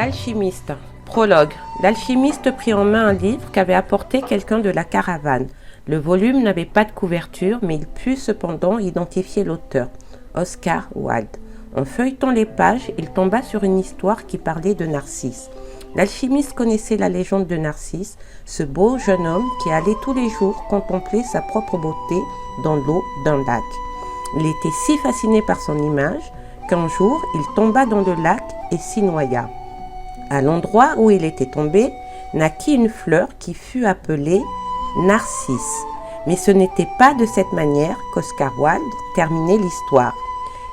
L'alchimiste. Prologue. L'alchimiste prit en main un livre qu'avait apporté quelqu'un de la caravane. Le volume n'avait pas de couverture, mais il put cependant identifier l'auteur, Oscar Wilde. En feuilletant les pages, il tomba sur une histoire qui parlait de Narcisse. L'alchimiste connaissait la légende de Narcisse, ce beau jeune homme qui allait tous les jours contempler sa propre beauté dans l'eau d'un lac. Il était si fasciné par son image qu'un jour, il tomba dans le lac et s'y noya. À l'endroit où il était tombé, naquit une fleur qui fut appelée Narcisse. Mais ce n'était pas de cette manière qu'Oscar Wilde terminait l'histoire.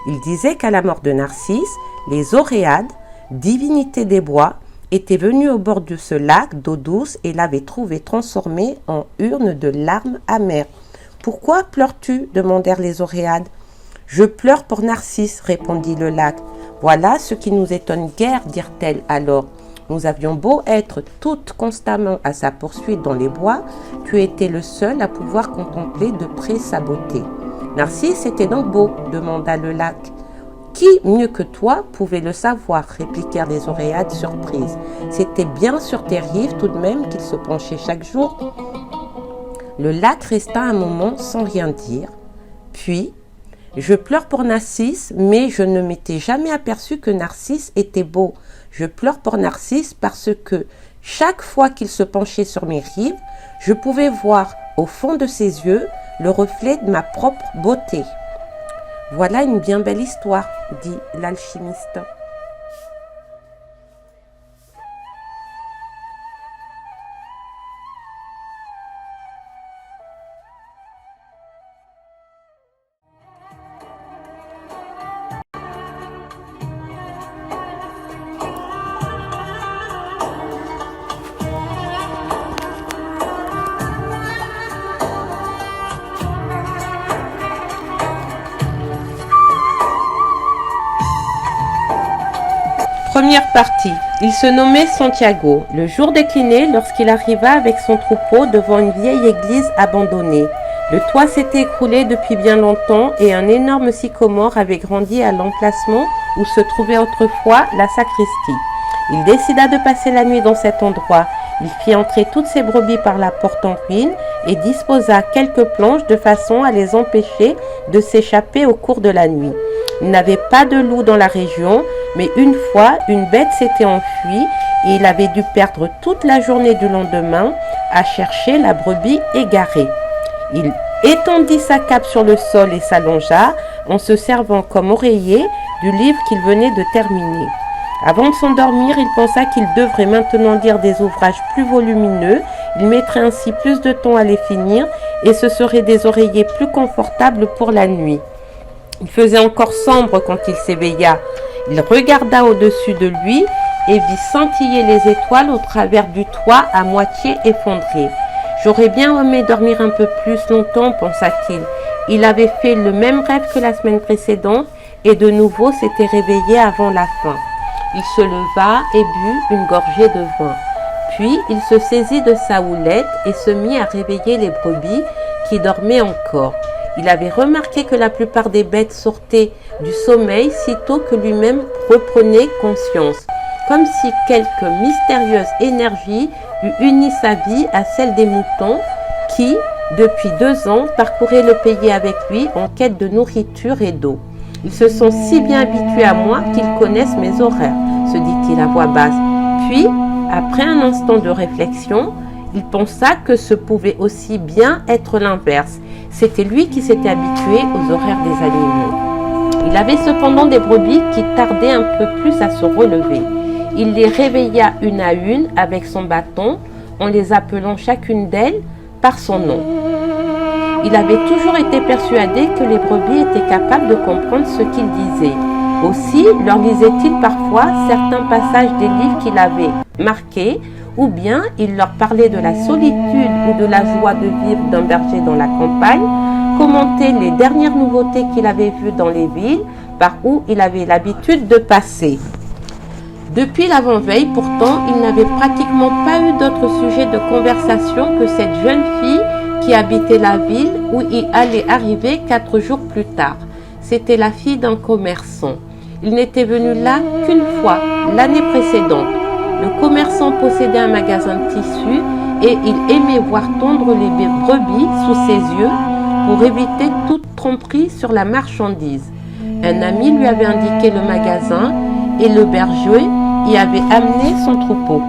Il disait qu'à la mort de Narcisse, les Oréades, divinités des bois, étaient venues au bord de ce lac d'eau douce et l'avaient trouvé transformé en urne de larmes amères. « Pourquoi pleures-tu » demandèrent les Oréades. « Je pleure pour Narcisse » répondit le lac. « Voilà ce qui nous étonne guère, dirent-elles alors. Nous avions beau être toutes constamment à sa poursuite dans les bois, tu étais le seul à pouvoir contempler de près sa beauté. » « Narcisse était donc beau » demanda le lac. « Qui, mieux que toi, pouvait le savoir » répliquèrent les Oréades surprises. « C'était bien sur tes rives tout de même qu'il se penchait chaque jour. » Le lac resta un moment sans rien dire. Puis, « Je pleure pour Narcisse, mais je ne m'étais jamais aperçu que Narcisse était beau. Je pleure pour Narcisse parce que, chaque fois qu'il se penchait sur mes rives, je pouvais voir, au fond de ses yeux, le reflet de ma propre beauté. » Voilà une bien belle histoire, dit l'alchimiste. Première partie. Il se nommait Santiago. Le jour déclinait lorsqu'il arriva avec son troupeau devant une vieille église abandonnée. Le toit s'était écroulé depuis bien longtemps et un énorme sycomore avait grandi à l'emplacement où se trouvait autrefois la sacristie. Il décida de passer la nuit dans cet endroit. Il fit entrer toutes ses brebis par la porte en ruine et disposa quelques planches de façon à les empêcher de s'échapper au cours de la nuit. Il n'avait pas de loup dans la région, mais une fois, une bête s'était enfuie et il avait dû perdre toute la journée du lendemain à chercher la brebis égarée. Il étendit sa cape sur le sol et s'allongea en se servant comme oreiller du livre qu'il venait de terminer. Avant de s'endormir, il pensa qu'il devrait maintenant lire des ouvrages plus volumineux, il mettrait ainsi plus de temps à les finir et ce seraient des oreillers plus confortables pour la nuit. Il faisait encore sombre quand il s'éveilla. Il regarda au-dessus de lui et vit scintiller les étoiles au travers du toit à moitié effondré. « J'aurais bien aimé dormir un peu plus longtemps, pensa-t-il. Il avait fait le même rêve que la semaine précédente et de nouveau s'était réveillé avant la fin. Il se leva et but une gorgée de vin. Puis il se saisit de sa houlette et se mit à réveiller les brebis qui dormaient encore. Il avait remarqué que la plupart des bêtes sortaient du sommeil sitôt que lui-même reprenait conscience, comme si quelque mystérieuse énergie eût uni sa vie à celle des moutons qui, depuis 2 ans, parcouraient le pays avec lui en quête de nourriture et d'eau. « Ils se sont si bien habitués à moi qu'ils connaissent mes horaires », se dit-il à voix basse. Puis, après un instant de réflexion, il pensa que ce pouvait aussi bien être l'inverse. C'était lui qui s'était habitué aux horaires des animaux. Il avait cependant des brebis qui tardaient un peu plus à se relever. Il les réveilla une à une avec son bâton, en les appelant chacune d'elles par son nom. Il avait toujours été persuadé que les brebis étaient capables de comprendre ce qu'il disait. Aussi leur lisait-il parfois certains passages des livres qu'il avait marqués, ou bien il leur parlait de la solitude ou de la joie de vivre d'un berger dans la campagne, commentait les dernières nouveautés qu'il avait vues dans les villes par où il avait l'habitude de passer. Depuis l'avant-veille, pourtant, il n'avait pratiquement pas eu d'autre sujet de conversation que cette jeune fille qui habitait la ville où il allait arriver 4 jours plus tard. C'était la fille d'un commerçant. Il n'était venu là qu'une fois, l'année précédente. Le commerçant possédait un magasin de tissus et il aimait voir tondre les brebis sous ses yeux pour éviter toute tromperie sur la marchandise. Un ami lui avait indiqué le magasin et le berger y avait amené son troupeau.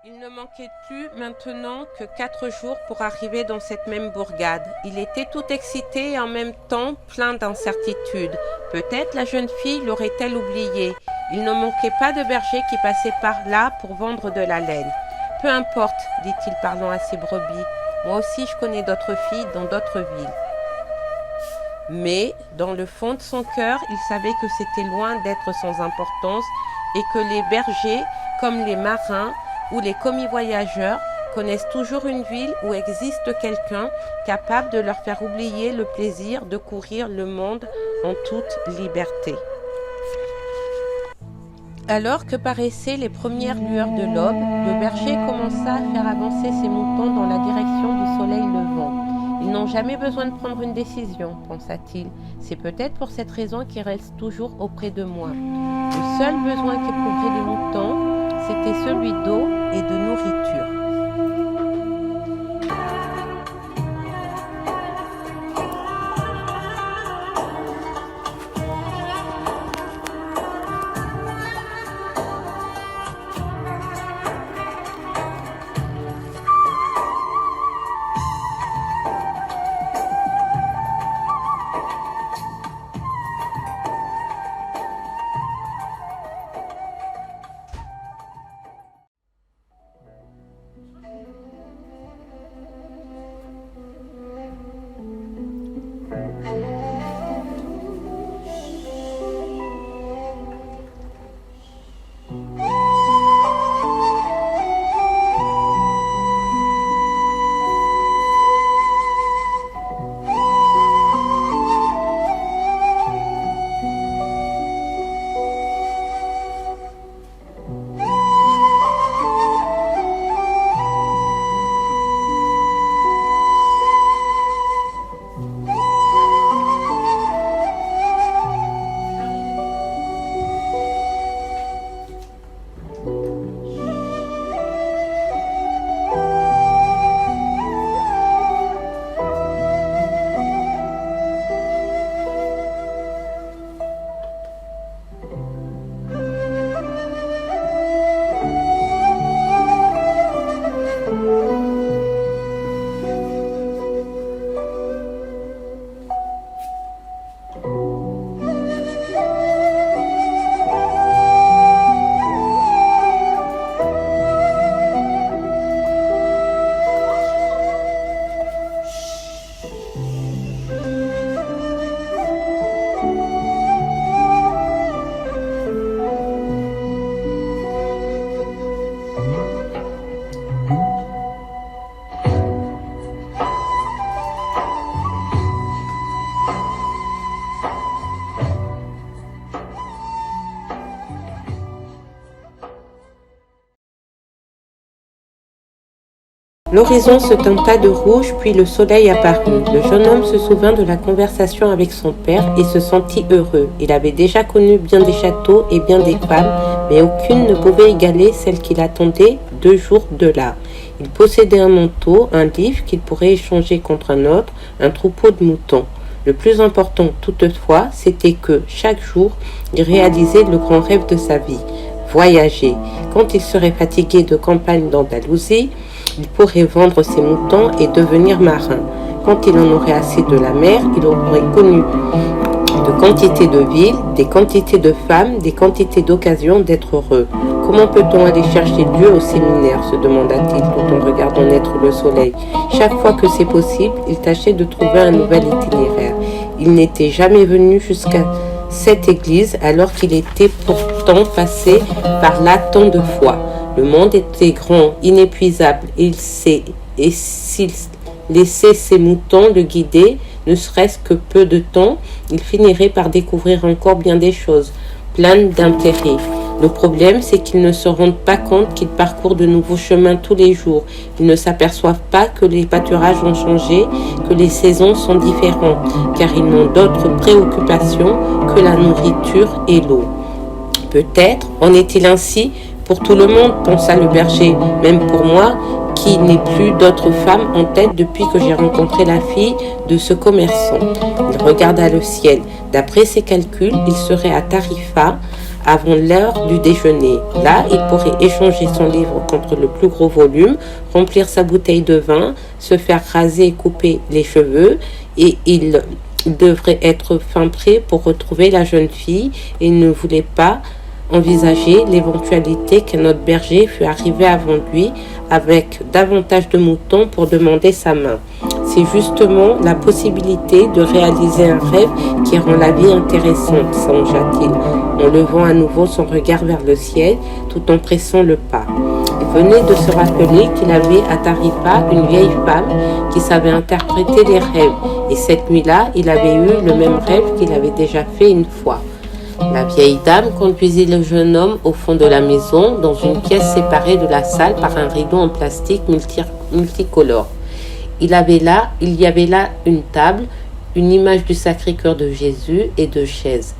Il ne manquait plus maintenant que 4 jours pour arriver dans cette même bourgade. Il était tout excité et en même temps plein d'incertitude. Peut-être la jeune fille l'aurait-elle oublié. Il ne manquait pas de bergers qui passaient par là pour vendre de la laine. Peu importe, dit-il parlant à ses brebis. Moi aussi je connais d'autres filles dans d'autres villes. Mais, dans le fond de son cœur, il savait que c'était loin d'être sans importance et que les bergers, comme les marins, où les commis voyageurs connaissent toujours une ville où existe quelqu'un capable de leur faire oublier le plaisir de courir le monde en toute liberté. Alors que paraissaient les premières lueurs de l'aube, le berger commença à faire avancer ses moutons dans la direction du soleil levant. Ils n'ont jamais besoin de prendre une décision, pensa-t-il. C'est peut-être pour cette raison qu'ils restent toujours auprès de moi. Le seul besoin qu'éprouvaient les moutons, c'était celui d'eau et de nourriture. L'horizon se teinta de rouge, puis le soleil apparut. Le jeune homme se souvint de la conversation avec son père et se sentit heureux. Il avait déjà connu bien des châteaux et bien des femmes, mais aucune ne pouvait égaler celle qu'il attendait 2 jours de là. Il possédait un manteau, un livre qu'il pourrait échanger contre un autre, un troupeau de moutons. Le plus important toutefois, c'était que, chaque jour, il réalisait le grand rêve de sa vie, voyager. Quand il serait fatigué de campagne d'Andalousie, il pourrait vendre ses moutons et devenir marin. Quand il en aurait assez de la mer, il aurait connu de quantités de villes, des quantités de femmes, des quantités d'occasions d'être heureux. Comment peut-on aller chercher Dieu au séminaire, se demanda-t-il tout en regardant naître le soleil. Chaque fois que c'est possible, il tâchait de trouver un nouvel itinéraire. Il n'était jamais venu jusqu'à cette église alors qu'il était pourtant passé par là tant de fois. Le monde était grand, inépuisable, et s'il laissait ses moutons le guider, ne serait-ce que peu de temps, il finirait par découvrir encore bien des choses, pleines d'intérêt. Le problème, c'est qu'ils ne se rendent pas compte qu'ils parcourent de nouveaux chemins tous les jours. Ils ne s'aperçoivent pas que les pâturages ont changé, que les saisons sont différentes, car ils n'ont d'autres préoccupations que la nourriture et l'eau. Peut-être en est-il ainsi pour tout le monde, pensa le berger, même pour moi, qui n'ai plus d'autre femme en tête depuis que j'ai rencontré la fille de ce commerçant. Il regarda le ciel. D'après ses calculs, il serait à Tarifa avant l'heure du déjeuner. Là, il pourrait échanger son livre contre le plus gros volume, remplir sa bouteille de vin, se faire raser et couper les cheveux, et il devrait être fin prêt pour retrouver la jeune fille, et il ne voulait pas envisager l'éventualité qu'un autre berger fût arrivé avant lui avec davantage de moutons pour demander sa main. C'est justement la possibilité de réaliser un rêve qui rend la vie intéressante, songea-t-il, en levant à nouveau son regard vers le ciel tout en pressant le pas. Il venait de se rappeler qu'il avait à Tarifa une vieille femme qui savait interpréter les rêves, et cette nuit-là, il avait eu le même rêve qu'il avait déjà fait une fois. La vieille dame conduisit le jeune homme au fond de la maison, dans une pièce séparée de la salle par un rideau en plastique multicolore. Il y avait là une table, une image du Sacré-Cœur de Jésus et deux chaises.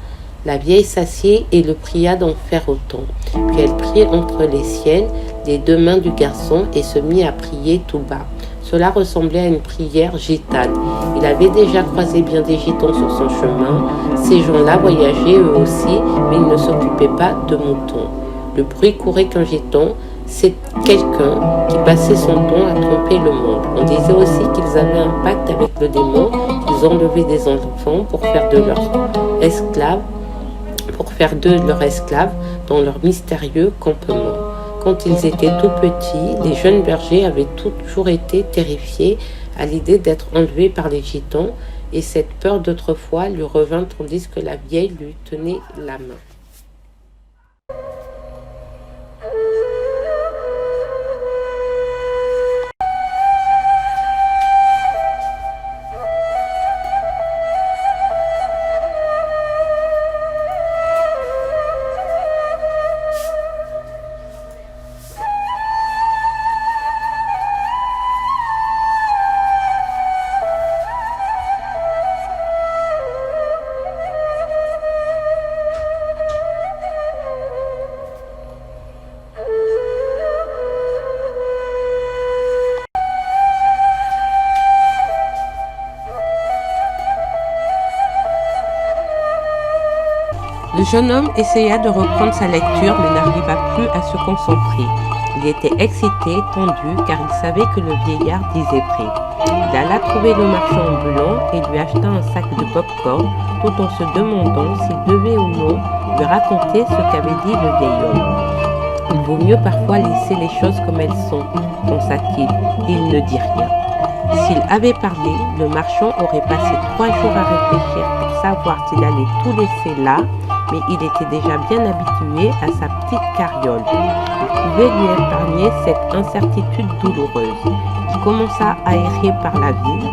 La vieille s'assied et le pria d'en faire autant. Puis elle prit entre les siennes les deux mains du garçon et se mit à prier tout bas. Cela ressemblait à une prière gitane. Il avait déjà croisé bien des gitans sur son chemin. Ces gens-là voyageaient eux aussi, mais ils ne s'occupaient pas de moutons. Le bruit courait qu'un gitan, c'est quelqu'un qui passait son temps à tromper le monde. On disait aussi qu'ils avaient un pacte avec le démon, qu'ils enlevaient des enfants pour faire de leurs esclaves dans leur mystérieux campement. Quand ils étaient tout petits, les jeunes bergers avaient toujours été terrifiés à l'idée d'être enlevés par les gitans, et cette peur d'autrefois lui revint tandis que la vieille lui tenait la main. Le jeune homme essaya de reprendre sa lecture mais n'arriva plus à se concentrer. Il était excité, tendu, car il savait que le vieillard disait vrai. Il alla trouver le marchand ambulant et lui acheta un sac de pop-corn, tout en se demandant s'il devait ou non lui raconter ce qu'avait dit le vieil homme. Il vaut mieux parfois laisser les choses comme elles sont, pensa-t-il. Il ne dit rien. S'il avait parlé, le marchand aurait passé 3 jours à réfléchir pour savoir s'il allait tout laisser là, mais il était déjà bien habitué à sa petite carriole. Il pouvait lui épargner cette incertitude douloureuse. Il commença à errer par la ville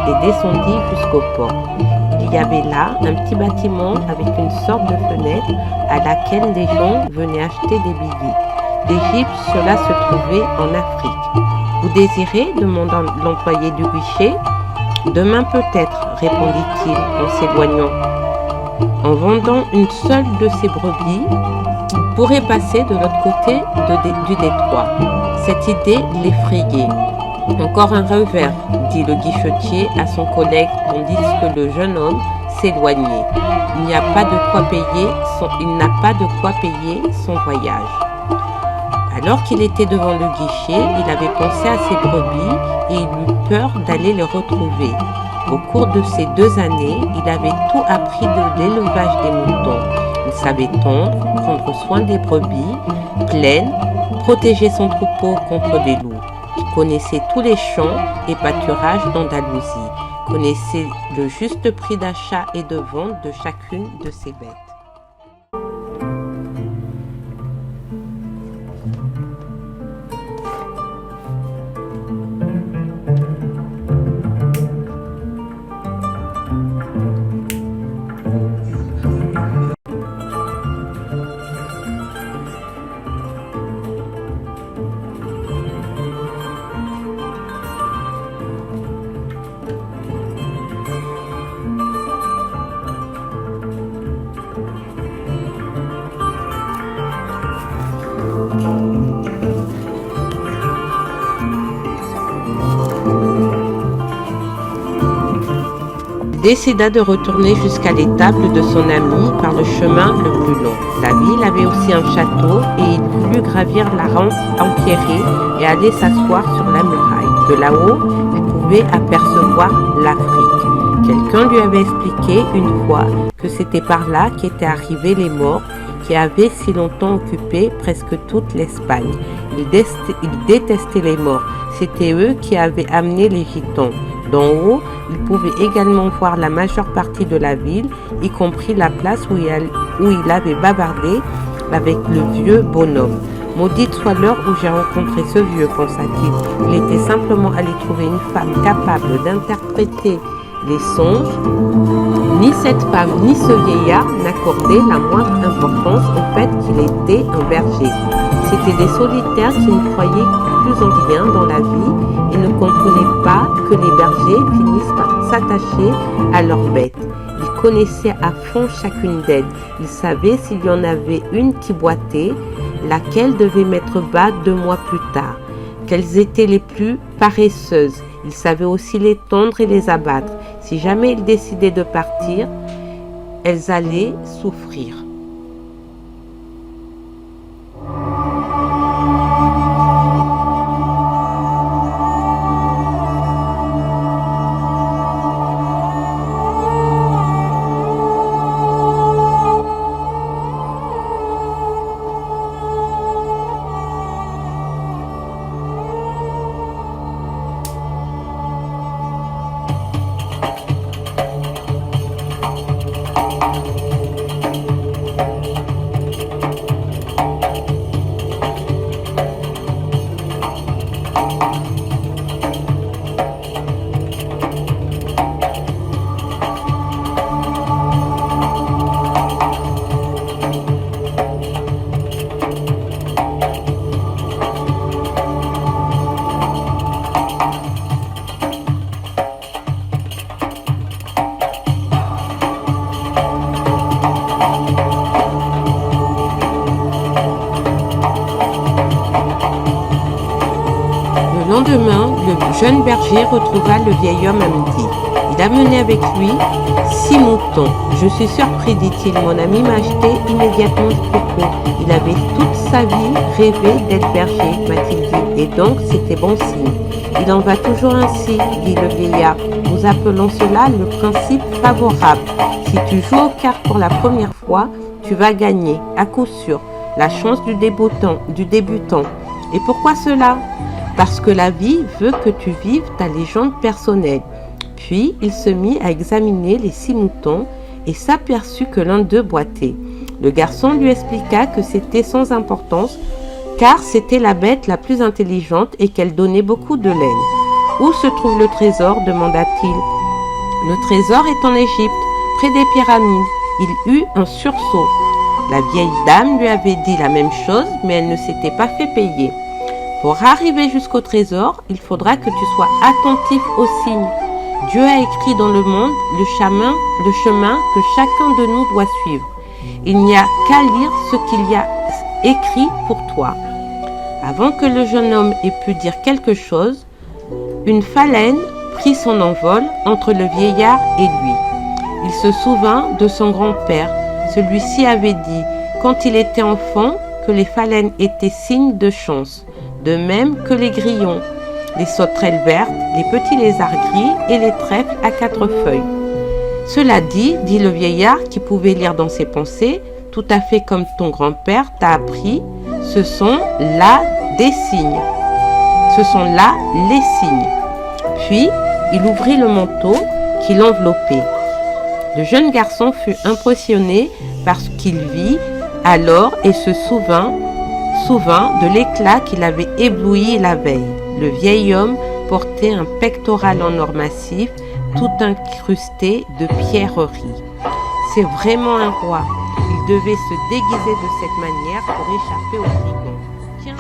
et descendit jusqu'au port. Il y avait là un petit bâtiment avec une sorte de fenêtre à laquelle les gens venaient acheter des billets. D'Égypte, cela se trouvait en Afrique. « Vous désirez ?» demanda l'employé du guichet. « Demain peut-être, répondit-il en s'éloignant. En vendant une seule de ses brebis, il pourrait passer de l'autre côté du détroit. Cette idée l'effrayait. « Encore un revers, dit le guichetier à son collègue tandis que le jeune homme s'éloignait. Il n'a pas de quoi payer son voyage. Alors qu'il était devant le guichet, il avait pensé à ses brebis et il eut peur d'aller les retrouver. Au cours de ces 2 années, il avait tout appris de l'élevage des moutons. Il savait tondre, prendre soin des brebis, pleines, protéger son troupeau contre les loups. connaissait tous les champs et pâturages d'Andalousie, connaissait le juste prix d'achat et de vente de chacune de ses bêtes. Décida de retourner jusqu'à l'étable de son ami par le chemin le plus long. La ville avait aussi un château et il voulut gravir la rampe empierrée et aller s'asseoir sur la muraille. De là-haut, il pouvait apercevoir l'Afrique. Quelqu'un lui avait expliqué une fois que c'était par là qu'étaient arrivés les morts qui avaient si longtemps occupé presque toute l'Espagne. Il détestait les morts. C'était eux qui avaient amené les gitans. D'en haut, il pouvait également voir la majeure partie de la ville, y compris la place où il avait bavardé avec le vieux bonhomme. Maudite soit l'heure où j'ai rencontré ce vieux, pensa-t-il. Il était simplement allé trouver une femme capable d'interpréter les songes. Ni cette femme ni ce vieillard n'accordaient la moindre importance au fait qu'il était un berger. C'étaient des solitaires qui ne croyaient plus en rien dans la vie et ne comprenaient pas que les bergers finissent par s'attacher à leurs bêtes. Ils connaissaient à fond chacune d'elles. Ils savaient s'il y en avait une qui boitait, laquelle devait mettre bas 2 mois plus tard. Quelles étaient les plus paresseuses. Ils savaient aussi les tondre et les abattre. Si jamais ils décidaient de partir, elles allaient souffrir. Le lendemain, le jeune berger retrouva le vieil homme à midi. Il amenait avec lui 6 moutons. « Je suis surpris, dit-il, mon ami m'a acheté immédiatement ce troupeau. Il avait toute sa vie rêvé d'être berger, m'a-t-il dit, et donc c'était bon signe. Il en va toujours ainsi, dit le vieillard. Nous appelons cela le principe favorable. Si tu joues aux cartes pour la première fois, tu vas gagner, à coup sûr, la chance du débutant. Et pourquoi cela ? Parce que la vie veut que tu vives ta légende personnelle. » Puis il se mit à examiner les 6 moutons et s'aperçut que l'un d'eux boitait. Le garçon lui expliqua que c'était sans importance, car c'était la bête la plus intelligente et qu'elle donnait beaucoup de laine. « Où se trouve le trésor ? demanda-t-il. « Le trésor est en Égypte, près des pyramides. » Il eut un sursaut. La vieille dame lui avait dit la même chose, mais elle ne s'était pas fait payer. Pour arriver jusqu'au trésor, il faudra que tu sois attentif aux signes. Dieu a écrit dans le monde le chemin que chacun de nous doit suivre. Il n'y a qu'à lire ce qu'il y a écrit pour toi. Avant que le jeune homme ait pu dire quelque chose, une phalène prit son envol entre le vieillard et lui. Il se souvint de son grand-père. Celui-ci avait dit, quand il était enfant, que les phalènes étaient signe de chance, de même que les grillons, les sauterelles vertes, les petits lézards gris et les trèfles à 4 feuilles. Cela dit le vieillard qui pouvait lire dans ses pensées, tout à fait comme ton grand-père t'a appris, ce sont là des signes. Ce sont là les signes. Puis, il ouvrit le manteau qui l'enveloppait. Le jeune garçon fut impressionné par ce qu'il vit alors et se souvint de l'éclat qui l'avait ébloui la veille. Le vieil homme portait un pectoral en or massif, tout incrusté de pierreries. C'est vraiment un roi. Il devait se déguiser de cette manière pour échapper aux brigands. Tiens.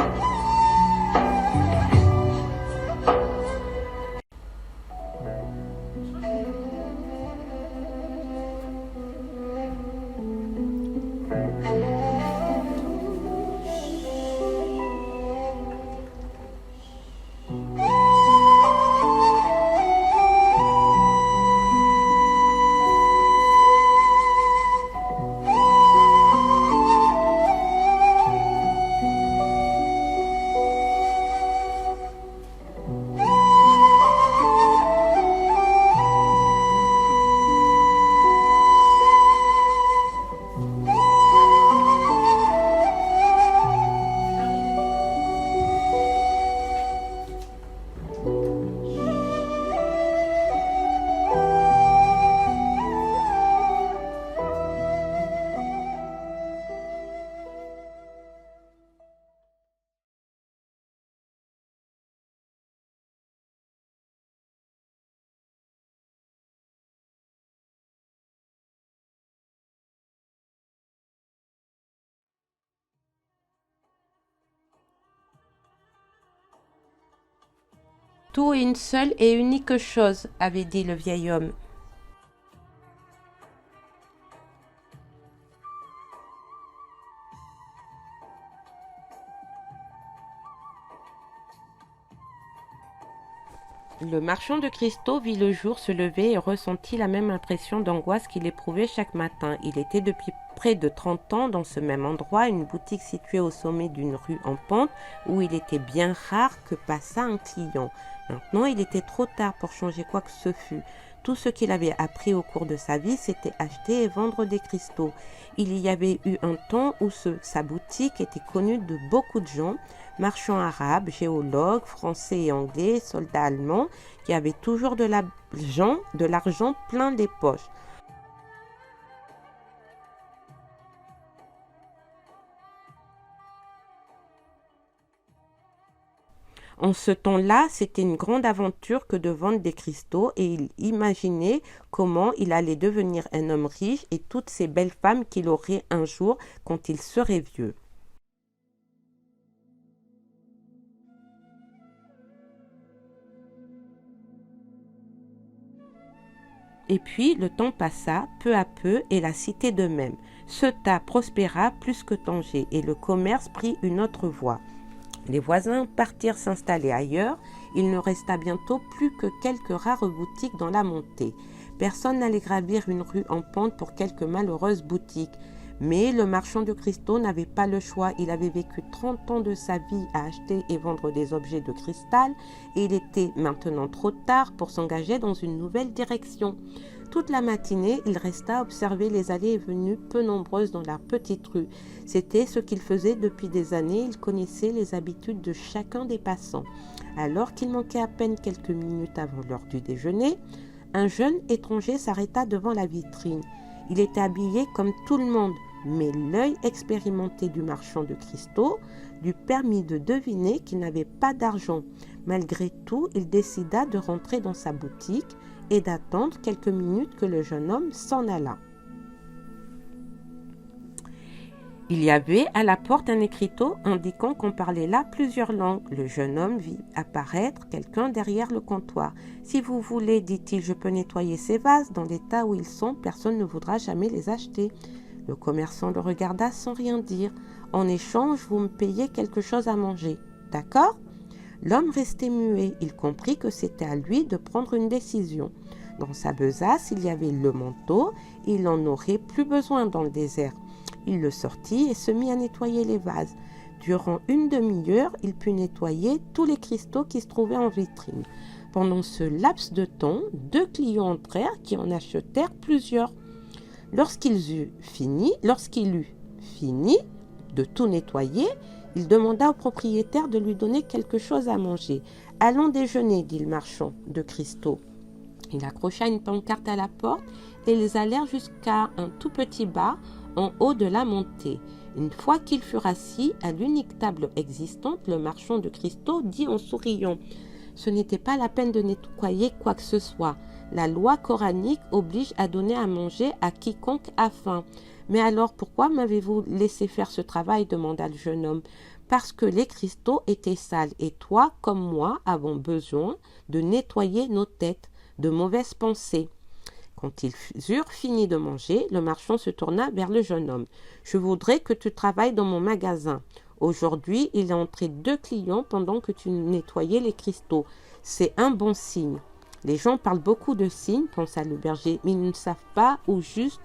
Tout est une seule et unique chose, avait dit le vieil homme. Le marchand de cristaux vit le jour se lever et ressentit la même impression d'angoisse qu'il éprouvait chaque matin. Il était depuis près de 30 ans dans ce même endroit, une boutique située au sommet d'une rue en pente où il était bien rare que passât un client. Maintenant, il était trop tard pour changer quoi que ce fût. Tout ce qu'il avait appris au cours de sa vie, c'était acheter et vendre des cristaux. Il y avait eu un temps où sa boutique était connue de beaucoup de gens, marchands arabes, géologues, français et anglais, soldats allemands, qui avaient toujours de l'argent plein des poches. En ce temps-là, c'était une grande aventure que de vendre des cristaux et il imaginait comment il allait devenir un homme riche et toutes ces belles femmes qu'il aurait un jour quand il serait vieux. Et puis le temps passa peu à peu et la cité de même. Ceuta prospéra plus que Tanger et le commerce prit une autre voie. Les voisins partirent s'installer ailleurs. Il ne resta bientôt plus que quelques rares boutiques dans la montée. Personne n'allait gravir une rue en pente pour quelques malheureuses boutiques. Mais le marchand de cristaux n'avait pas le choix. Il avait vécu 30 ans de sa vie à acheter et vendre des objets de cristal et il était maintenant trop tard pour s'engager dans une nouvelle direction. Toute la matinée, il resta observer les allées et venues peu nombreuses dans la petite rue. C'était ce qu'il faisait depuis des années. Il connaissait les habitudes de chacun des passants. Alors qu'il manquait à peine quelques minutes avant l'heure du déjeuner, un jeune étranger s'arrêta devant la vitrine. Il était habillé comme tout le monde, mais l'œil expérimenté du marchand de cristaux lui permit de deviner qu'il n'avait pas d'argent. Malgré tout, il décida de rentrer dans sa boutique et d'attendre quelques minutes que le jeune homme s'en allât. Il y avait à la porte un écriteau indiquant qu'on parlait là plusieurs langues. Le jeune homme vit apparaître quelqu'un derrière le comptoir. « Si vous voulez, dit-il, je peux nettoyer ces vases. Dans l'état où ils sont, personne ne voudra jamais les acheter. » Le commerçant le regarda sans rien dire. « En échange, vous me payez quelque chose à manger. D'accord ?» L'homme restait muet. Il comprit que c'était à lui de prendre une décision. Dans sa besace, il y avait le manteau. Il n'en aurait plus besoin dans le désert. Il le sortit et se mit à nettoyer les vases. Durant une demi-heure, il put nettoyer tous les cristaux qui se trouvaient en vitrine. Pendant ce laps de temps, 2 clients entrèrent qui en achetèrent plusieurs. Lorsqu'il eut fini de tout nettoyer, Il demanda au propriétaire de lui donner quelque chose à manger. « Allons déjeuner, dit le marchand de cristaux. » Il accrocha une pancarte à la porte et ils allèrent jusqu'à un tout petit bar en haut de la montée. Une fois qu'ils furent assis à l'unique table existante, le marchand de cristaux dit en souriant « Ce n'était pas la peine de nettoyer quoi que ce soit. La loi coranique oblige à donner à manger à quiconque a faim. » « Mais alors, pourquoi m'avez-vous laissé faire ce travail ?» demanda le jeune homme. « Parce que les cristaux étaient sales et toi, comme moi, avons besoin de nettoyer nos têtes de mauvaises pensées. » Quand ils eurent fini de manger, le marchand se tourna vers le jeune homme. « Je voudrais que tu travailles dans mon magasin. Aujourd'hui, il est entré 2 clients pendant que tu nettoyais les cristaux. C'est un bon signe. » Les gens parlent beaucoup de signes, pensa le berger, mais ils ne savent pas ou juste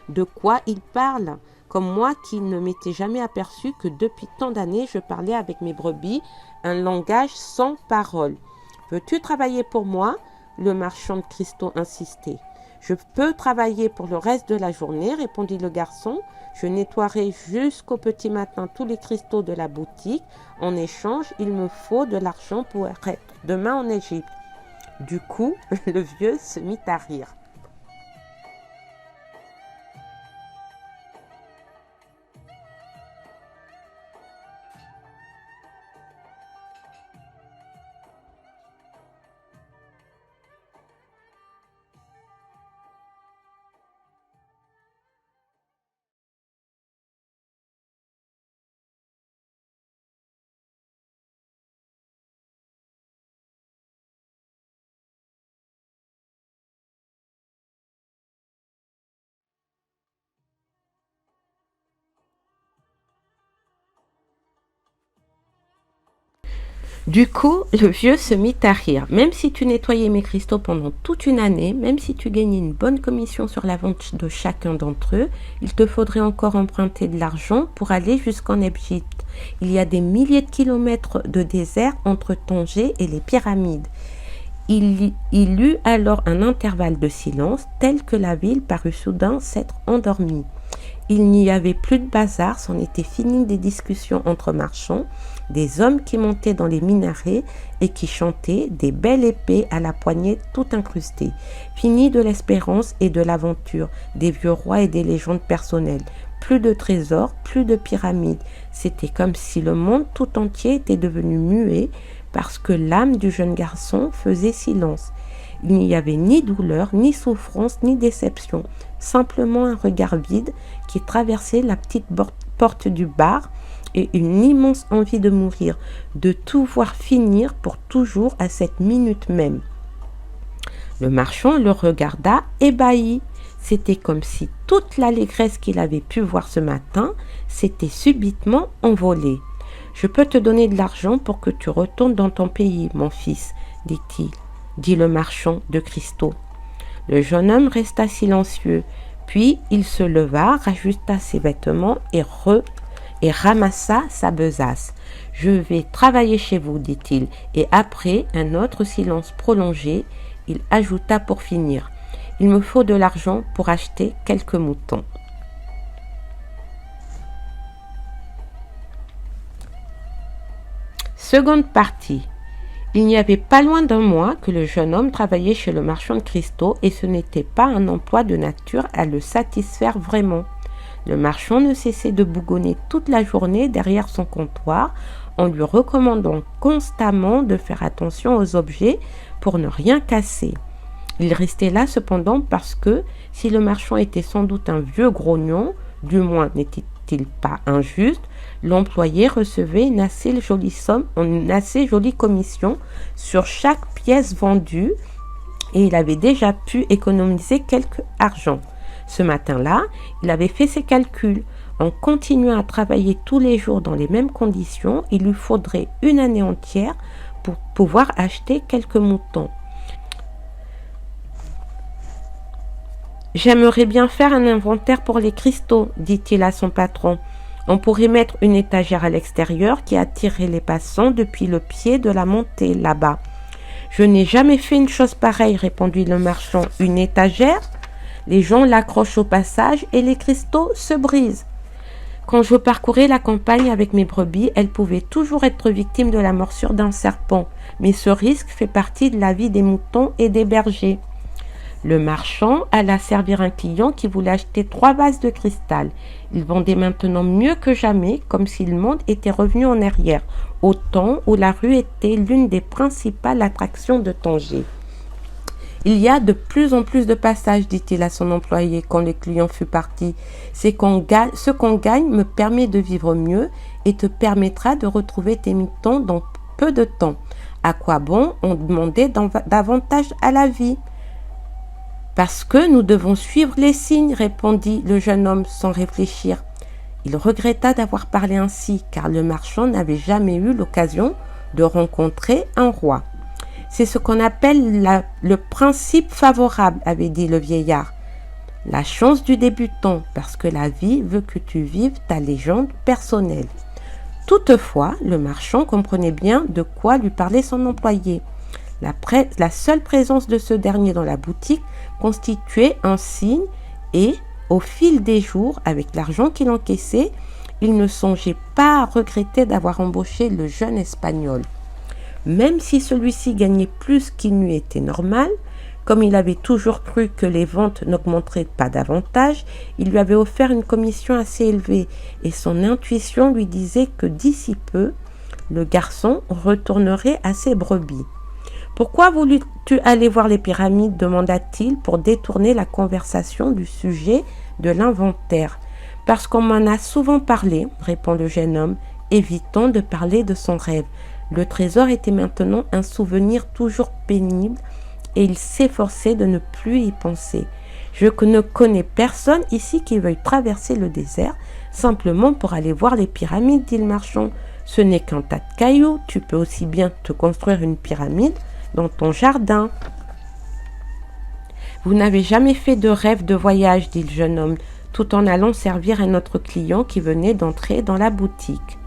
de quoi ils parlent, comme moi qui ne m'étais jamais aperçu que depuis tant d'années je parlais avec mes brebis un langage sans parole. « Veux-tu travailler pour moi ?» le marchand de cristaux insistait. « Je peux travailler pour le reste de la journée, répondit le garçon. Je nettoierai jusqu'au petit matin tous les cristaux de la boutique. En échange, il me faut de l'argent pour être demain en Égypte. » Du coup, le vieux se mit à rire. Du coup, le vieux se mit à rire. « Même si tu nettoyais mes cristaux pendant toute une année, même si tu gagnais une bonne commission sur la vente de chacun d'entre eux, il te faudrait encore emprunter de l'argent pour aller jusqu'en Égypte. Il y a des milliers de kilomètres de désert entre Tanger et les pyramides. » Il eut alors un intervalle de silence, tel que la ville parut soudain s'être endormie. Il n'y avait plus de bazar, c'en était fini des discussions entre marchands, des hommes qui montaient dans les minarets et qui chantaient, des belles épées à la poignée tout incrustées. Fini de l'espérance et de l'aventure, des vieux rois et des légendes personnelles. Plus de trésors, plus de pyramides. C'était comme si le monde tout entier était devenu muet parce que l'âme du jeune garçon faisait silence. Il n'y avait ni douleur, ni souffrance, ni déception. Simplement un regard vide qui traversait la petite porte du bar et une immense envie de mourir, de tout voir finir pour toujours à cette minute même. Le marchand le regarda ébahi. C'était comme si toute l'allégresse qu'il avait pu voir ce matin s'était subitement envolée. « Je peux te donner de l'argent pour que tu retournes dans ton pays, mon fils, dit le marchand de cristaux. Le jeune homme resta silencieux, puis il se leva, rajusta ses vêtements et ramassa sa besace. « Je vais travailler chez vous, dit-il, et après un autre silence prolongé, il ajouta pour finir. « Il me faut de l'argent pour acheter quelques moutons. » Seconde partie. Il n'y avait pas loin d'un mois que le jeune homme travaillait chez le marchand de cristaux et ce n'était pas un emploi de nature à le satisfaire vraiment. Le marchand ne cessait de bougonner toute la journée derrière son comptoir en lui recommandant constamment de faire attention aux objets pour ne rien casser. Il restait là cependant parce que, si le marchand était sans doute un vieux grognon, du moins n'était-il pas injuste, l'employé recevait une assez jolie commission sur chaque pièce vendue et il avait déjà pu économiser quelque argent. Ce matin-là, il avait fait ses calculs. En continuant à travailler tous les jours dans les mêmes conditions, il lui faudrait une année entière pour pouvoir acheter quelques moutons. « J'aimerais bien faire un inventaire pour les cristaux, dit-il à son patron. On pourrait mettre une étagère à l'extérieur qui attirerait les passants depuis le pied de la montée là-bas. »« Je n'ai jamais fait une chose pareille, répondit le marchand. Une étagère ? Les gens l'accrochent au passage et les cristaux se brisent. » Quand je parcourais la campagne avec mes brebis, elles pouvaient toujours être victimes de la morsure d'un serpent, mais ce risque fait partie de la vie des moutons et des bergers. Le marchand alla servir un client qui voulait acheter 3 vases de cristal. Il vendait maintenant mieux que jamais, comme si le monde était revenu en arrière, au temps où la rue était l'une des principales attractions de Tanger. Il y a de plus en plus de passages, dit-il à son employé quand le client fut parti. Ce qu'on gagne me permet de vivre mieux et te permettra de retrouver tes moutons dans peu de temps. À quoi bon on demandait davantage à la vie ? Parce que nous devons suivre les signes, répondit le jeune homme sans réfléchir. Il regretta d'avoir parlé ainsi, car le marchand n'avait jamais eu l'occasion de rencontrer un roi. C'est ce qu'on appelle le principe favorable, avait dit le vieillard. La chance du débutant, parce que la vie veut que tu vives ta légende personnelle. Toutefois, le marchand comprenait bien de quoi lui parlait son employé. La seule présence de ce dernier dans la boutique constituait un signe et, au fil des jours, avec l'argent qu'il encaissait, il ne songeait pas à regretter d'avoir embauché le jeune Espagnol. Même si celui-ci gagnait plus qu'il n'eût été normal, comme il avait toujours cru que les ventes n'augmenteraient pas davantage, il lui avait offert une commission assez élevée et son intuition lui disait que d'ici peu, le garçon retournerait à ses brebis. « Pourquoi voulus-tu aller voir les pyramides ?» demanda-t-il pour détourner la conversation du sujet de l'inventaire. « Parce qu'on m'en a souvent parlé, » répond le jeune homme, évitant de parler de son rêve. Le trésor était maintenant un souvenir toujours pénible et il s'efforçait de ne plus y penser. « Je ne connais personne ici qui veuille traverser le désert simplement pour aller voir les pyramides, dit le marchand. Ce n'est qu'un tas de cailloux, tu peux aussi bien te construire une pyramide dans ton jardin. » « Vous n'avez jamais fait de rêve de voyage, dit le jeune homme, tout en allant servir un autre client qui venait d'entrer dans la boutique.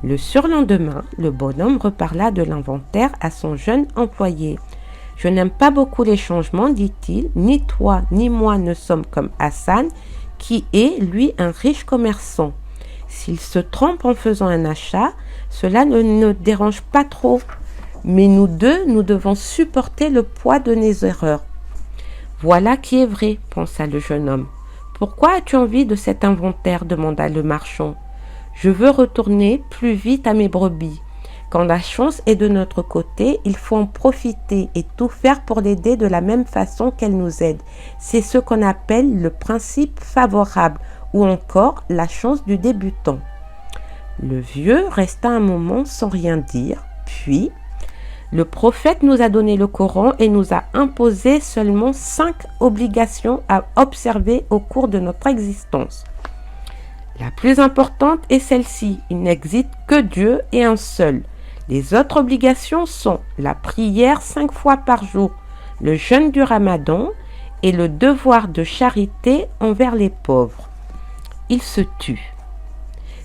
Le surlendemain, le bonhomme reparla de l'inventaire à son jeune employé. « Je n'aime pas beaucoup les changements, dit-il, ni toi ni moi ne sommes comme Hassan, qui est, lui, un riche commerçant. S'il se trompe en faisant un achat, cela ne nous dérange pas trop. Mais nous deux, nous devons supporter le poids de nos erreurs. » « Voilà qui est vrai, pensa le jeune homme. « Pourquoi as-tu envie de cet inventaire ?» demanda le marchand. « Je veux retourner plus vite à mes brebis. Quand la chance est de notre côté, il faut en profiter et tout faire pour l'aider de la même façon qu'elle nous aide. C'est ce qu'on appelle le principe favorable ou encore la chance du débutant. » Le vieux resta un moment sans rien dire, puis... Le prophète nous a donné le Coran et nous a imposé seulement 5 obligations à observer au cours de notre existence. La plus importante est celle-ci, il n'existe que Dieu et un seul. Les autres obligations sont la prière 5 fois par jour, le jeûne du Ramadan et le devoir de charité envers les pauvres. Il se tut.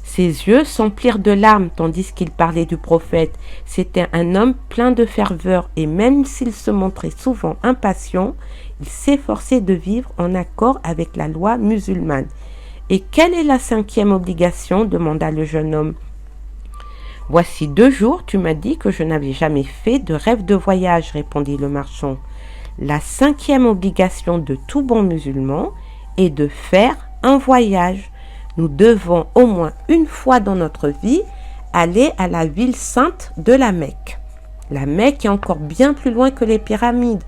Ses yeux s'emplirent de larmes tandis qu'il parlait du prophète. C'était un homme plein de ferveur et même s'il se montrait souvent impatient, il s'efforçait de vivre en accord avec la loi musulmane. « Et quelle est la 5e obligation ?» demanda le jeune homme. « Voici 2 jours, tu m'as dit que je n'avais jamais fait de rêve de voyage, » répondit le marchand. « La 5e obligation de tout bon musulman est de faire un voyage. Nous devons au moins une fois dans notre vie aller à la ville sainte de la Mecque. La Mecque est encore bien plus loin que les pyramides.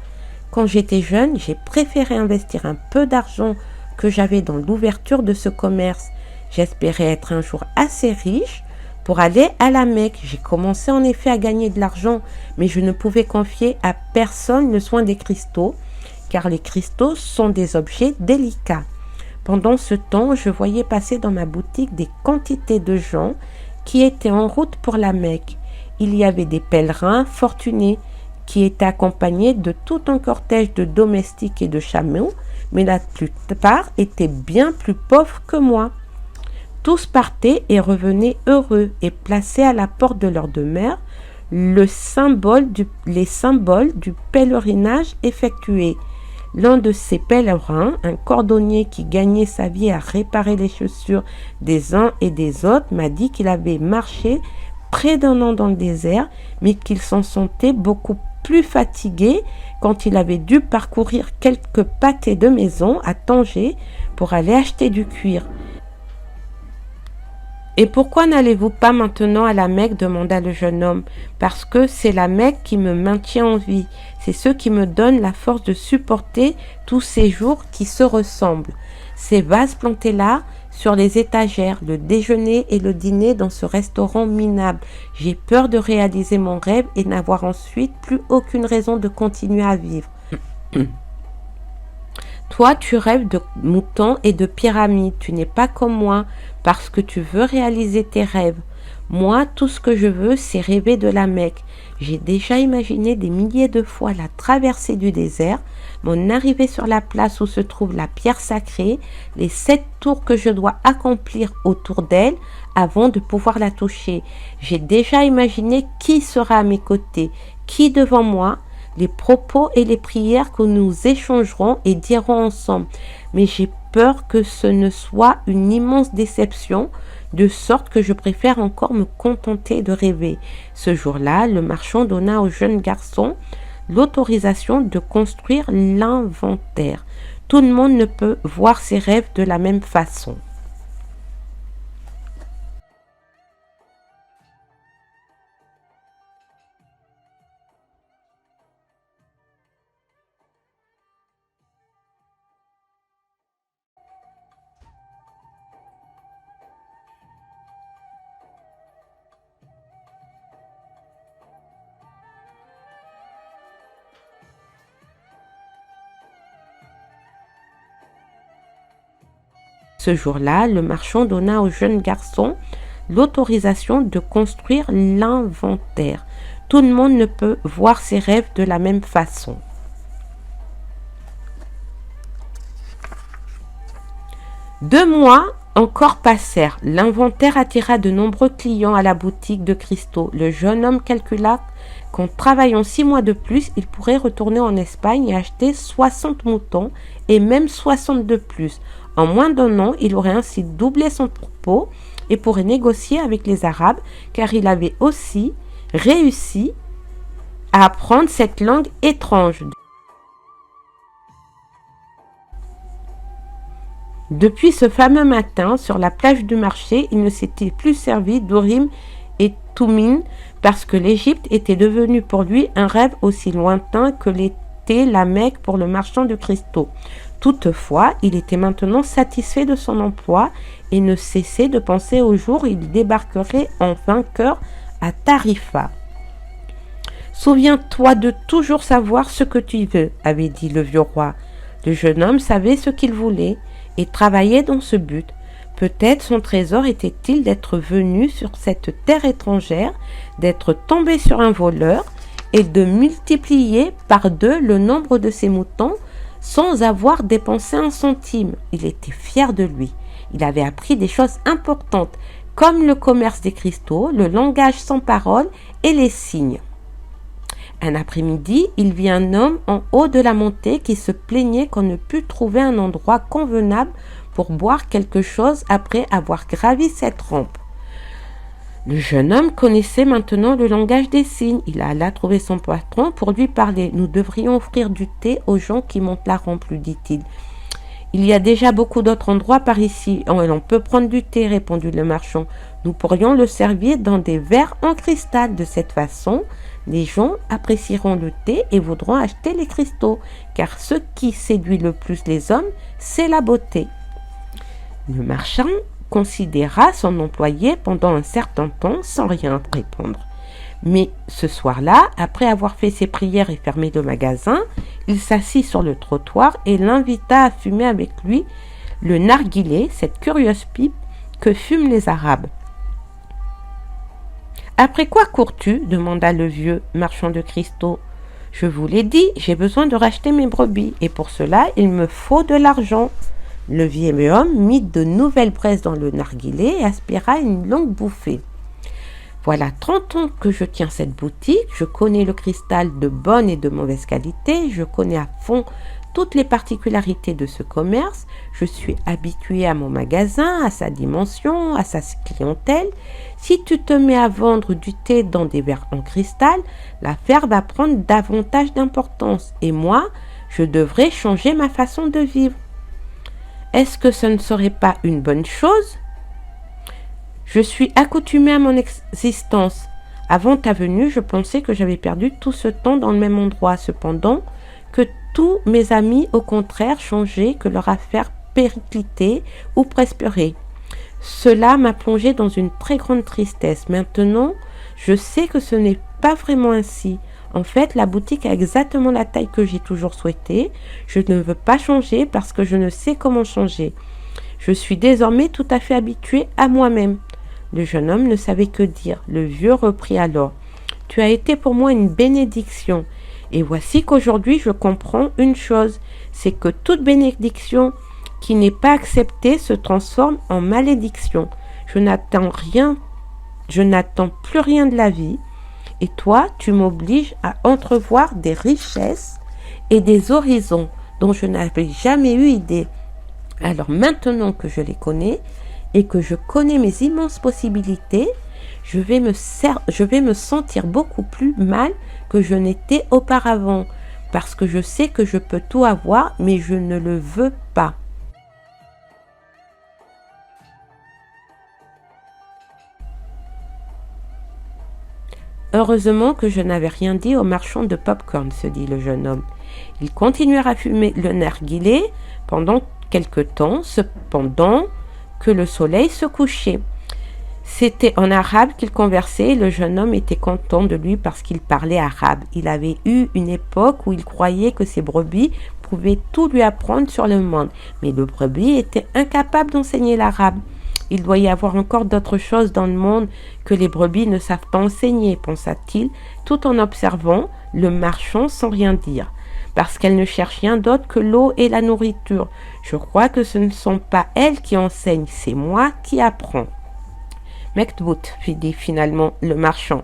Quand j'étais jeune, j'ai préféré investir un peu d'argent que j'avais dans l'ouverture de ce commerce. J'espérais être un jour assez riche pour aller à la Mecque. J'ai commencé en effet à gagner de l'argent, mais je ne pouvais confier à personne le soin des cristaux, car les cristaux sont des objets délicats. Pendant ce temps, je voyais passer dans ma boutique des quantités de gens qui étaient en route pour la Mecque. Il y avait des pèlerins fortunés qui étaient accompagnés de tout un cortège de domestiques et de chameaux, mais la plupart étaient bien plus pauvres que moi. Tous partaient et revenaient heureux et plaçaient à la porte de leur demeure les symboles du pèlerinage effectué. L'un de ces pèlerins, un cordonnier qui gagnait sa vie à réparer les chaussures des uns et des autres, m'a dit qu'il avait marché près d'un an dans le désert, mais qu'il s'en sentait beaucoup plus fatigué quand il avait dû parcourir quelques pâtés de maison à Tanger pour aller acheter du cuir. « Et pourquoi n'allez-vous pas maintenant à la Mecque ?» demanda le jeune homme. « Parce que c'est la Mecque qui me maintient en vie. C'est ce qui me donne la force de supporter tous ces jours qui se ressemblent. Ces vases plantés là, sur les étagères, le déjeuner et le dîner dans ce restaurant minable. J'ai peur de réaliser mon rêve et n'avoir ensuite plus aucune raison de continuer à vivre. » Toi, tu rêves de moutons et de pyramides. Tu n'es pas comme moi parce que tu veux réaliser tes rêves. Moi, tout ce que je veux, c'est rêver de la Mecque. J'ai déjà imaginé des milliers de fois la traversée du désert, mon arrivée sur la place où se trouve la pierre sacrée, les 7 tours que je dois accomplir autour d'elle avant de pouvoir la toucher. J'ai déjà imaginé qui sera à mes côtés, qui devant moi, les propos et les prières que nous échangerons et dirons ensemble. Mais j'ai peur que ce ne soit une immense déception, de sorte que je préfère encore me contenter de rêver. Ce jour-là, le marchand donna au jeune garçon l'autorisation de construire l'inventaire. Tout le monde ne peut voir ses rêves de la même façon. Ce jour-là, le marchand donna au jeune garçon l'autorisation de construire l'inventaire. Tout le monde ne peut voir ses rêves de la même façon. Deux mois encore passèrent. L'inventaire attira de nombreux clients à la boutique de cristaux. Le jeune homme calcula qu'en travaillant 6 mois de plus, il pourrait retourner en Espagne et acheter 60 moutons et même 60 de plus. En moins d'un an, il aurait ainsi doublé son troupeau et pourrait négocier avec les Arabes, car il avait aussi réussi à apprendre cette langue étrange. Depuis ce fameux matin, sur la plage du marché, il ne s'était plus servi d'Urim et Thummim, parce que l'Égypte était devenue pour lui un rêve aussi lointain que l'était la Mecque pour le marchand de cristaux. Toutefois, il était maintenant satisfait de son emploi et ne cessait de penser au jour où il débarquerait en vainqueur à Tarifa. « Souviens-toi de toujours savoir ce que tu veux, » avait dit le vieux roi. Le jeune homme savait ce qu'il voulait et travaillait dans ce but. Peut-être son trésor était-il d'être venu sur cette terre étrangère, d'être tombé sur un voleur et de multiplier par 2 le nombre de ses moutons sans avoir dépensé un centime. Il était fier de lui. Il avait appris des choses importantes, comme le commerce des cristaux, le langage sans parole et les signes. Un après-midi, il vit un homme en haut de la montée qui se plaignait qu'on ne put trouver un endroit convenable pour boire quelque chose après avoir gravi cette rampe. Le jeune homme connaissait maintenant le langage des signes. Il alla trouver son patron pour lui parler. « Nous devrions offrir du thé aux gens qui montent la rampe, lui dit-il. « Il y a déjà beaucoup d'autres endroits par ici. Oh, et l'on peut prendre du thé, répondit le marchand. Nous pourrions le servir dans des verres en cristal. De cette façon, les gens apprécieront le thé et voudront acheter les cristaux, car ce qui séduit le plus les hommes, c'est la beauté. » Le marchand considéra son employé pendant un certain temps sans rien répondre. Mais ce soir-là, après avoir fait ses prières et fermé le magasin, il s'assit sur le trottoir et l'invita à fumer avec lui le narguilé, cette curieuse pipe que fument les Arabes. « Après quoi cours-tu » demanda le vieux marchand de cristaux. « Je vous l'ai dit, j'ai besoin de racheter mes brebis, et pour cela, il me faut de l'argent. » Le vieil homme mit de nouvelles braises dans le narguilé et aspira une longue bouffée. « Voilà 30 ans que je tiens cette boutique, je connais le cristal de bonne et de mauvaise qualité, je connais à fond toutes les particularités de ce commerce. Je suis habitué à mon magasin, à sa dimension, à sa clientèle. Si tu te mets à vendre du thé dans des verres en cristal, l'affaire va prendre davantage d'importance. Et moi, je devrais changer ma façon de vivre. Est-ce que ce ne serait pas une bonne chose ? Je suis accoutumé à mon existence. Avant ta venue, je pensais que j'avais perdu tout ce temps dans le même endroit. Cependant, que tous mes amis, au contraire, changeaient, que leur affaire périclitait ou prospérait. Cela m'a plongé dans une très grande tristesse. Maintenant, je sais que ce n'est pas vraiment ainsi. En fait, la boutique a exactement la taille que j'ai toujours souhaitée. Je ne veux pas changer parce que je ne sais comment changer. Je suis désormais tout à fait habitué à moi-même. Le jeune homme ne savait que dire. Le vieux reprit alors. Tu as été pour moi une bénédiction. Et voici qu'aujourd'hui je comprends une chose, c'est que toute bénédiction qui n'est pas acceptée se transforme en malédiction. Je n'attends plus rien de la vie. Et toi, tu m'obliges à entrevoir des richesses et des horizons dont je n'avais jamais eu idée. Alors maintenant que je les connais et que je connais mes immenses possibilités, je vais me sentir beaucoup plus mal que je n'étais auparavant, parce que je sais que je peux tout avoir, mais je ne le veux pas. Heureusement que je n'avais rien dit au marchand de pop-corn, se dit le jeune homme. Ils continuèrent à fumer le narguilé pendant quelque temps, cependant que le soleil se couchait. C'était en arabe qu'il conversait et le jeune homme était content de lui parce qu'il parlait arabe. Il avait eu une époque où il croyait que ses brebis pouvaient tout lui apprendre sur le monde, mais le brebis était incapable d'enseigner l'arabe. Il doit y avoir encore d'autres choses dans le monde que les brebis ne savent pas enseigner, pensa-t-il, tout en observant le marchand sans rien dire. Parce qu'elles ne cherchent rien d'autre que l'eau et la nourriture. Je crois que ce ne sont pas elles qui enseignent, c'est moi qui apprends. Mekbout, dit finalement le marchand.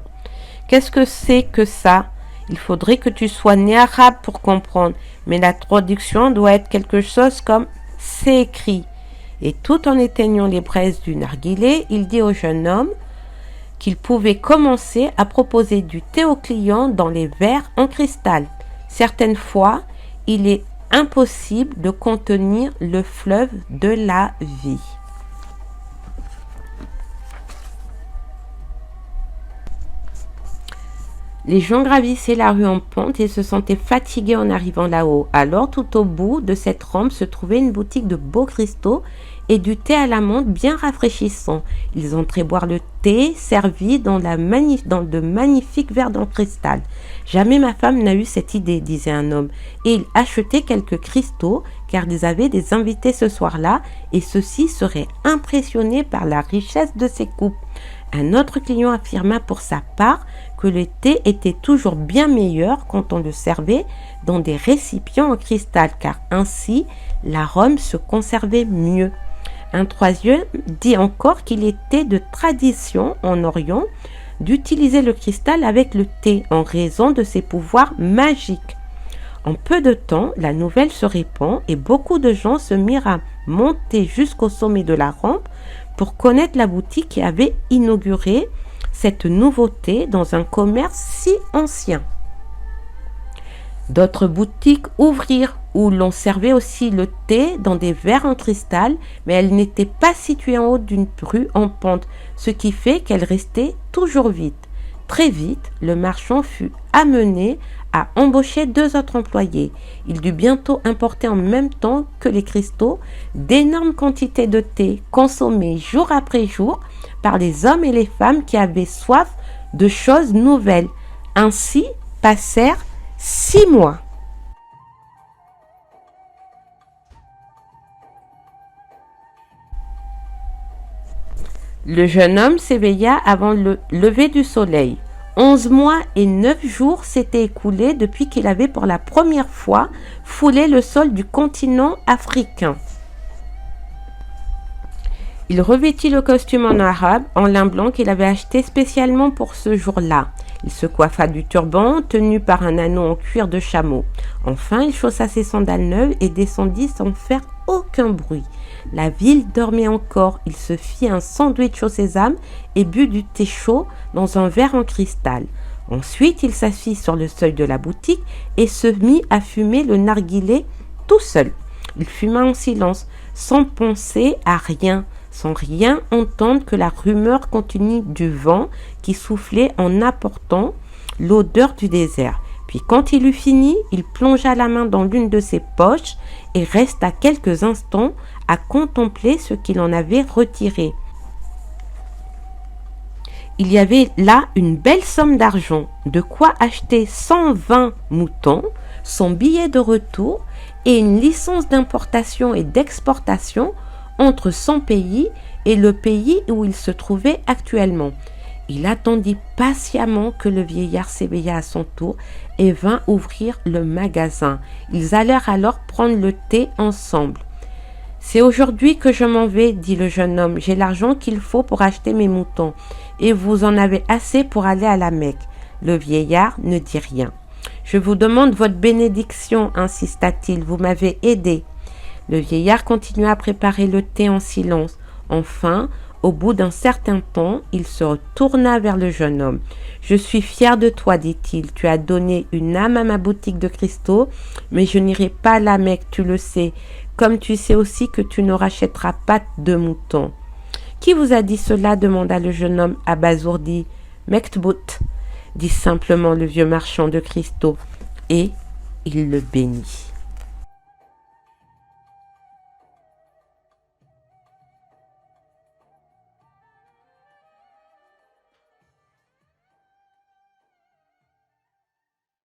Qu'est-ce que c'est que ça ? Il faudrait que tu sois né arabe pour comprendre, mais la traduction doit être quelque chose comme « c'est écrit ». Et tout en éteignant les braises du narguilé, il dit au jeune homme qu'il pouvait commencer à proposer du thé aux clients dans les verres en cristal. Certaines fois, il est impossible de contenir le fleuve de la vie. Les gens gravissaient la rue en pente et se sentaient fatigués en arrivant là-haut. Alors, tout au bout de cette rampe se trouvait une boutique de beaux cristaux et du thé à la menthe bien rafraîchissant. Ils entraient boire le thé servi dans de magnifiques verres en cristal. Jamais ma femme n'a eu cette idée, disait un homme. Et il achetait quelques cristaux car ils avaient des invités ce soir-là et ceux-ci seraient impressionnés par la richesse de ces coupes. Un autre client affirma pour sa part que le thé était toujours bien meilleur quand on le servait dans des récipients en cristal, car ainsi l'arôme se conservait mieux. Un troisième dit encore qu'il était de tradition en Orient d'utiliser le cristal avec le thé en raison de ses pouvoirs magiques. En peu de temps, la nouvelle se répand et beaucoup de gens se mirent à monter jusqu'au sommet de la rampe pour connaître la boutique qui avait inauguré cette nouveauté dans un commerce si ancien. D'autres boutiques ouvrirent où l'on servait aussi le thé dans des verres en cristal, mais elles n'étaient pas situées en haut d'une rue en pente, ce qui fait qu'elles restaient toujours vides. Très vite, le marchand fut amené à embaucher 2 autres employés. Il dut bientôt importer en même temps que les cristaux d'énormes quantités de thé consommées jour après jour par les hommes et les femmes qui avaient soif de choses nouvelles. Ainsi passèrent 6 mois. Le jeune homme s'éveilla avant le lever du soleil. 11 mois et 9 jours s'étaient écoulés depuis qu'il avait pour la première fois foulé le sol du continent africain. Il revêtit le costume en arabe, en lin blanc qu'il avait acheté spécialement pour ce jour-là. Il se coiffa du turban tenu par un anneau en cuir de chameau. Enfin, il chaussa ses sandales neuves et descendit sans faire aucun bruit. La ville dormait encore. Il se fit un sandwich au sésame et but du thé chaud dans un verre en cristal. Ensuite, il s'assit sur le seuil de la boutique et se mit à fumer le narguilé tout seul. Il fuma en silence, sans penser à rien, sans rien entendre que la rumeur continue du vent qui soufflait en apportant l'odeur du désert. Puis quand il eut fini, il plongea la main dans l'une de ses poches et resta quelques instants à contempler ce qu'il en avait retiré. Il y avait là une belle somme d'argent, de quoi acheter 120 moutons, son billet de retour et une licence d'importation et d'exportation entre son pays et le pays où il se trouvait actuellement. Il attendit patiemment que le vieillard s'éveilla à son tour et vint ouvrir le magasin. Ils allèrent alors prendre le thé ensemble. « C'est aujourd'hui que je m'en vais, dit le jeune homme. J'ai l'argent qu'il faut pour acheter mes moutons, et vous en avez assez pour aller à la Mecque. » Le vieillard ne dit rien. « Je vous demande votre bénédiction, insista-t-il, vous m'avez aidé. » Le vieillard continua à préparer le thé en silence. Enfin, au bout d'un certain temps, il se retourna vers le jeune homme. « Je suis fier de toi, dit-il. Tu as donné une âme à ma boutique de cristaux, mais je n'irai pas à la Mecque, tu le sais, comme tu sais aussi que tu ne rachèteras pas de moutons. »« Qui vous a dit cela ?» demanda le jeune homme abasourdi. « Mektbout, dit simplement le vieux marchand de cristaux, et il le bénit.